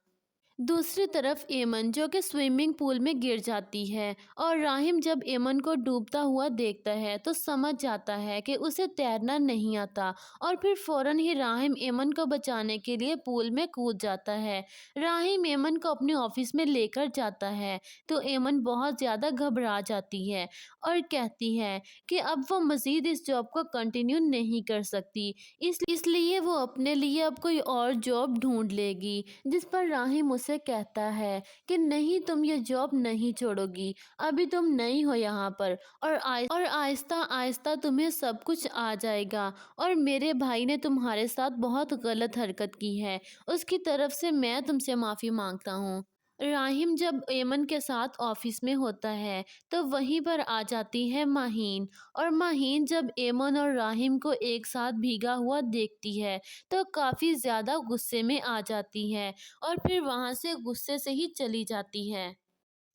दूसरी तरफ एमन, जो कि स्विमिंग पूल में गिर जाती है और राहिम जब एमन को डूबता हुआ देखता है, तो समझ जाता है कि उसे तैरना नहीं आता और फिर फौरन ही राहिम एमन को बचाने के लिए पूल में कूद जाता है। राहिम एमन को अपने ऑफिस में लेकर जाता है, तो एमन बहुत ज़्यादा घबरा जाती है और कहती है कि अब वो मज़ीद इस जॉब को कंटिन्यू नहीं कर सकती, इसलिए वो अपने लिए अब कोई और जॉब ढूंढ लेगी। जिस पर राहिम उसे कहता है कि नहीं, तुम ये जॉब नहीं छोड़ोगी, अभी तुम नई हो यहाँ पर और आहिस्ता आहिस्ता तुम्हें सब कुछ आ जाएगा और मेरे भाई ने तुम्हारे साथ बहुत गलत हरकत की है, उसकी तरफ से मैं तुमसे माफ़ी मांगता हूँ। राहिम जब एमन के साथ ऑफिस में होता है, तो वहीं पर आ जाती है माहीन और माहीन जब एमन और राहिम को एक साथ भीगा हुआ देखती है, तो काफ़ी ज़्यादा गुस्से में आ जाती है और फिर वहाँ से गुस्से से ही चली जाती है।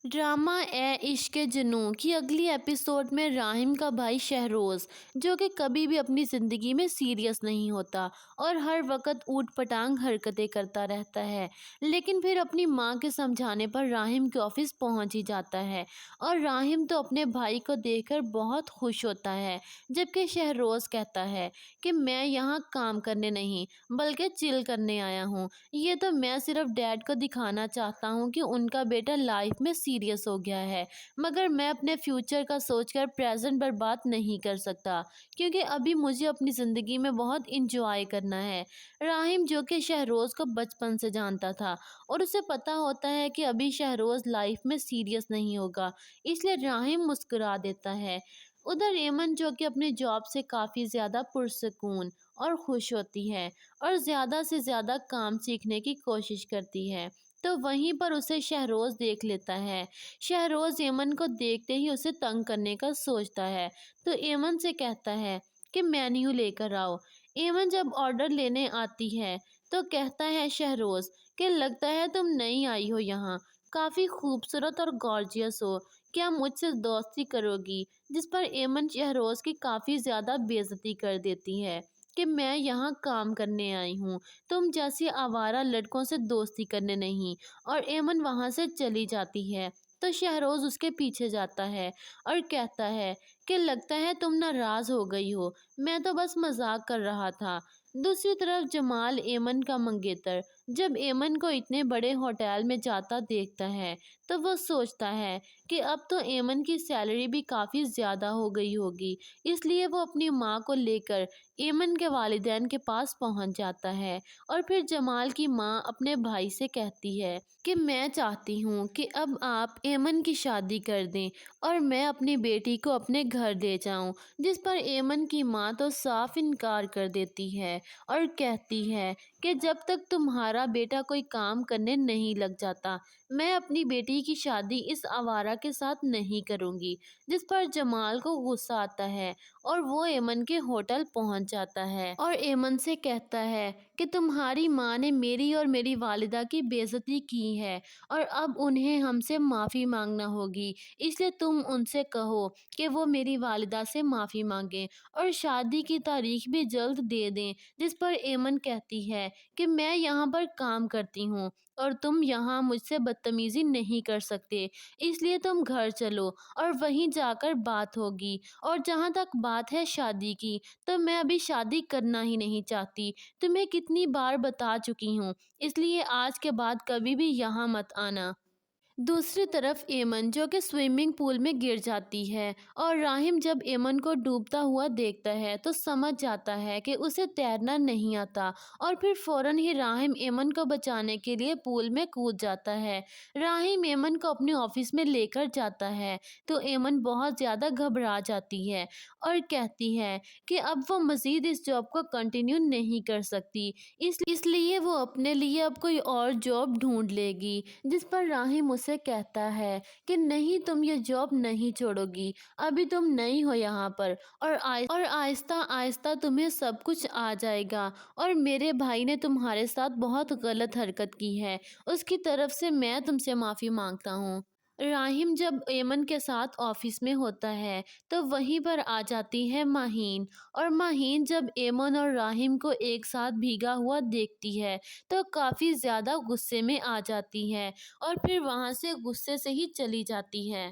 ड्रामा ए इश्क जुनून की अगली एपिसोड में राहिम का भाई शहरोज़, जो कि कभी भी अपनी ज़िंदगी में सीरियस नहीं होता और हर वक्त ऊट पटांग हरकतें करता रहता है, लेकिन फिर अपनी माँ के समझाने पर राहिम के ऑफिस पहुंच ही जाता है और राहिम तो अपने भाई को देखकर बहुत खुश होता है, जबकि शहरोज़ कहता है कि मैं यहाँ काम करने नहीं बल्कि चिल करने आया हूँ, ये तो मैं सिर्फ डैड को दिखाना चाहता हूँ कि उनका बेटा लाइफ में सीरियस हो गया है, मगर मैं अपने फ्यूचर का सोचकर प्रेजेंट बर्बाद नहीं कर सकता, क्योंकि अभी मुझे अपनी ज़िंदगी में बहुत इंजॉय करना है। राहिम, जो कि शहरोज़ को बचपन से जानता था और उसे पता होता है कि अभी शहरोज़ लाइफ में सीरियस नहीं होगा, इसलिए राहिम मुस्कुरा देता है। उधर एमन, जो कि अपनी जॉब से काफ़ी ज़्यादा पुरसकून और खुश होती है और ज़्यादा से ज़्यादा काम सीखने की कोशिश करती है, तो वहीं पर उसे शहरोज़ देख लेता है। शहरोज़ एमन को देखते ही उसे तंग करने का सोचता है, तो एमन से कहता है कि मेन्यू लेकर आओ। एमन जब ऑर्डर लेने आती है, तो कहता है शहरोज़ कि लगता है तुम नई आई हो यहाँ, काफ़ी खूबसूरत और गॉर्जियस हो, क्या मुझसे दोस्ती करोगी? जिस पर एमन शहरोज़ की काफ़ी ज़्यादा बेइज्जती कर देती है کہ میں یہاں کام کرنے آئی ہوں، تم جیسی آوارہ لڑکوں سے دوستی کرنے نہیں۔ اور ایمن وہاں سے چلی جاتی ہے تو شہروز اس کے پیچھے جاتا ہے اور کہتا ہے کہ لگتا ہے تم ناراض ہو گئی ہو، میں تو بس مذاق کر رہا تھا۔ دوسری طرف جمال ایمن کا منگیتر جب ایمن کو اتنے بڑے ہوٹل میں جاتا دیکھتا ہے تو وہ سوچتا ہے کہ اب تو ایمن کی سیلری بھی کافی زیادہ ہو گئی ہوگی، اس لیے وہ اپنی ماں کو لے کر ایمن کے والدین کے پاس پہنچ جاتا ہے۔ اور پھر جمال کی ماں اپنے بھائی سے کہتی ہے کہ میں چاہتی ہوں کہ اب آپ ایمن کی شادی کر دیں اور میں اپنی بیٹی کو اپنے گھر لے جاؤں، جس پر ایمن کی ماں تو صاف انکار کر دیتی ہے اور کہتی ہے کہ جب تک تمہارا بیٹا کوئی کام کرنے نہیں لگ جاتا میں اپنی بیٹی کی شادی اس آوارہ کے ساتھ نہیں کروں گی، جس پر جمال کو غصہ آتا ہے اور وہ ایمن کے ہوٹل پہنچ جاتا ہے اور ایمن سے کہتا ہے کہ تمہاری ماں نے میری اور میری والدہ کی بے عزتی کی ہے اور اب انہیں ہم سے معافی مانگنا ہوگی، اس لیے تم ان سے کہو کہ وہ میری والدہ سے معافی مانگیں اور شادی کی تاریخ بھی جلد دے دیں۔ جس پر ایمن کہتی ہے کہ میں یہاں پر کام کرتی ہوں اور تم یہاں مجھ سے بدتمیزی نہیں کر سکتے، اس لیے تم گھر چلو اور وہیں جا کر بات ہوگی۔ اور جہاں تک بات ہے شادی کی تو میں ابھی شادی کرنا ہی نہیں چاہتی، تمہیں کتنی بار بتا چکی ہوں، اس لیے آج کے بعد کبھی بھی یہاں مت آنا۔ دوسری طرف ایمن جو کہ سوئمنگ پول میں گر جاتی ہے اور راہم جب ایمن کو ڈوبتا ہوا دیکھتا ہے تو سمجھ جاتا ہے کہ اسے تیرنا نہیں آتا اور پھر فوراً ہی راہم ایمن کو بچانے کے لیے پول میں کود جاتا ہے۔ راہم ایمن کو اپنے آفس میں لے کر جاتا ہے تو ایمن بہت زیادہ گھبرا جاتی ہے اور کہتی ہے کہ اب وہ مزید اس جاب کو کنٹینیو نہیں کر سکتی، اس لیے وہ اپنے لیے اب کوئی اور جاب ڈھونڈ لے گی۔ جس پر راہم اسے کہتا ہے کہ نہیں، تم یہ جاب نہیں چھوڑو گی، ابھی تم نئی ہو یہاں پر اور آہستہ آہستہ تمہیں سب کچھ آ جائے گا، اور میرے بھائی نے تمہارے ساتھ بہت غلط حرکت کی ہے، اس کی طرف سے میں تم سے معافی مانگتا ہوں۔ راہم جب ایمن کے ساتھ آفس میں ہوتا ہے تو وہیں پر آ جاتی ہے ماہین، اور ماہین جب ایمن اور راہم کو ایک ساتھ بھیگا ہوا دیکھتی ہے تو کافی زیادہ غصے میں آ جاتی ہے اور پھر وہاں سے غصے سے ہی چلی جاتی ہے۔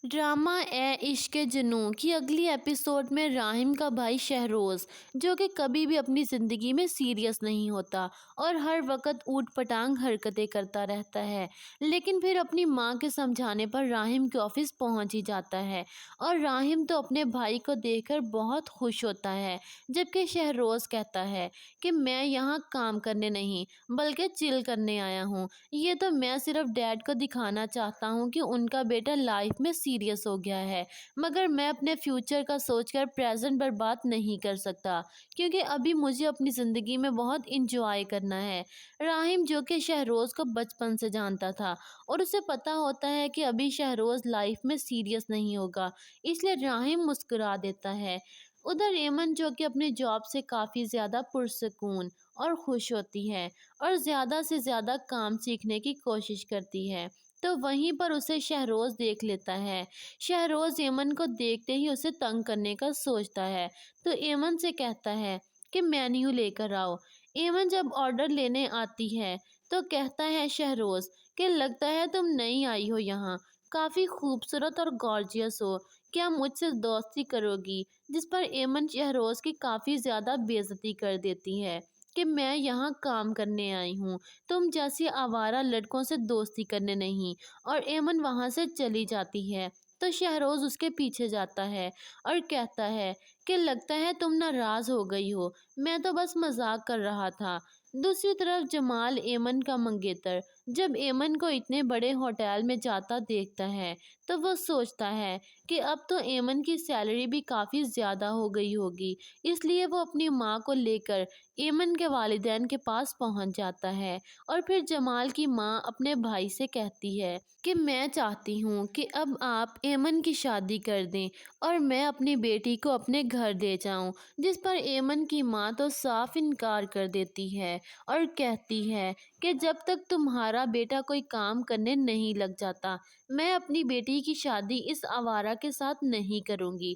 ڈرامہ اے عشق جنوں کی اگلی ایپیسوڈ میں راہم کا بھائی شہروز جو کہ کبھی بھی اپنی زندگی میں سیریس نہیں ہوتا اور ہر وقت اوٹ پٹانگ حرکتیں کرتا رہتا ہے، لیکن پھر اپنی ماں کے سمجھانے پر راہم کے آفس پہنچ ہی جاتا ہے اور راہم تو اپنے بھائی کو دیکھ کر بہت خوش ہوتا ہے، جبکہ شہروز کہتا ہے کہ میں یہاں کام کرنے نہیں بلکہ چل کرنے آیا ہوں، یہ تو میں صرف ڈیڈ کو دکھانا چاہتا ہوں کہ ان کا بیٹا لائف میں سیریس ہو گیا ہے، مگر میں اپنے فیوچر کا سوچ کر پریزنٹ برباد نہیں کر سکتا کیونکہ ابھی مجھے اپنی زندگی میں بہت انجوائے کرنا ہے۔ راہم جو کہ شہروز کو بچپن سے جانتا تھا اور اسے پتا ہوتا ہے کہ ابھی شہروز لائف میں سیریس نہیں ہوگا، اس لیے راہم مسکرا دیتا ہے۔ ادھر ایمن جو کہ اپنی جاب سے کافی زیادہ پرسکون اور خوش ہوتی ہے اور زیادہ سے زیادہ کام سیکھنے کی کوشش کرتی ہے تو وہیں پر اسے شہروز دیکھ لیتا ہے۔ شہروز ایمن کو دیکھتے ہی اسے تنگ کرنے کا سوچتا ہے تو ایمن سے کہتا ہے کہ مینیو لے کر آؤ۔ ایمن جب آرڈر لینے آتی ہے تو کہتا ہے شہروز کہ لگتا ہے تم نئی آئی ہو یہاں، کافی خوبصورت اور گارجیس ہو، کیا مجھ سے دوستی کرو گی؟ جس پر ایمن شہروز کی کافی زیادہ بے عزتی کر دیتی ہے کہ میں یہاں کام کرنے آئی ہوں، تم جیسی آوارہ لڑکوں سے دوستی کرنے نہیں۔ اور ایمن وہاں سے چلی جاتی ہے تو شہروز اس کے پیچھے جاتا ہے اور کہتا ہے کہ لگتا ہے تم ناراض ہو گئی ہو، میں تو بس مذاق کر رہا تھا۔ دوسری طرف جمال ایمن کا منگیتر جب ایمن کو اتنے بڑے ہوٹل میں جاتا دیکھتا ہے تو وہ سوچتا ہے کہ اب تو ایمن کی سیلری بھی کافی زیادہ ہو گئی ہوگی، اس لیے وہ اپنی ماں کو لے کر ایمن کے والدین کے پاس پہنچ جاتا ہے اور پھر جمال کی ماں اپنے بھائی سے کہتی ہے کہ میں چاہتی ہوں کہ اب آپ ایمن کی شادی کر دیں اور میں اپنی بیٹی کو اپنے گھر لے جاؤں، جس پر ایمن کی ماں تو صاف انکار کر دیتی ہے اور کہتی ہے کہ جب تک تمہارا بیٹا کوئی کام کرنے نہیں لگ جاتا میں اپنی بیٹی کی شادی اس آوارہ کے ساتھ نہیں کروں گی۔